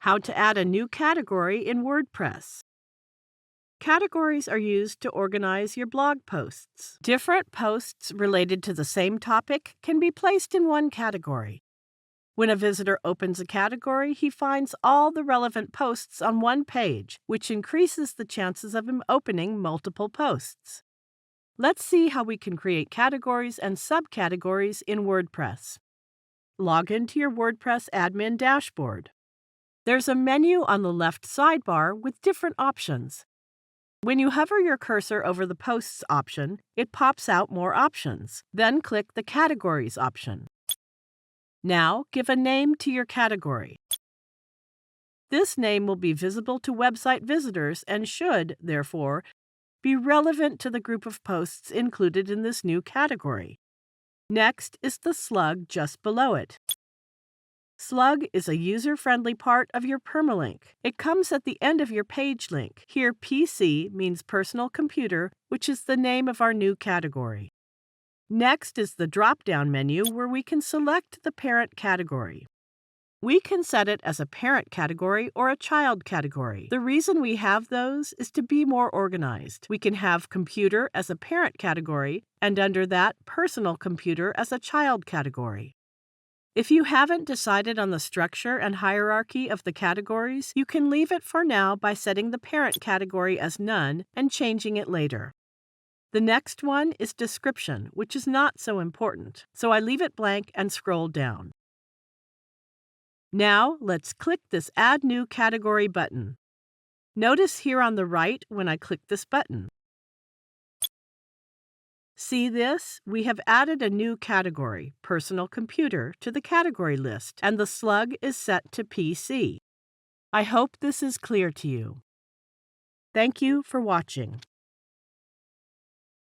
How to add a new category in WordPress. Categories are used to organize your blog posts. Different posts related to the same topic can be placed in one category. When a visitor opens a category, he finds all the relevant posts on one page, which increases the chances of him opening multiple posts. Let's see how we can create categories and subcategories in WordPress. Log into your WordPress admin dashboard. There's a menu on the left sidebar with different options. When you hover your cursor over the Posts option, it pops out more options. Then click the Categories option. Now, give a name to your category. This name will be visible to website visitors and should, therefore, be relevant to the group of posts included in this new category. Next is the slug just below it. Slug is a user-friendly part of your permalink. It comes at the end of your page link. Here, PC means personal computer, which is the name of our new category. Next is the drop-down menu where we can select the parent category. We can set it as a parent category or a child category. The reason we have those is to be more organized. We can have computer as a parent category, and under that, personal computer as a child category. If you haven't decided on the structure and hierarchy of the categories, you can leave it for now by setting the parent category as none and changing it later. The next one is description, which is not so important, so I leave it blank and scroll down. Now, let's click this Add New Category button. Notice here on the right when I click this button. See this? We have added a new category, Personal Computer, to the category list, and the slug is set to PC. I hope this is clear to you. Thank you for watching.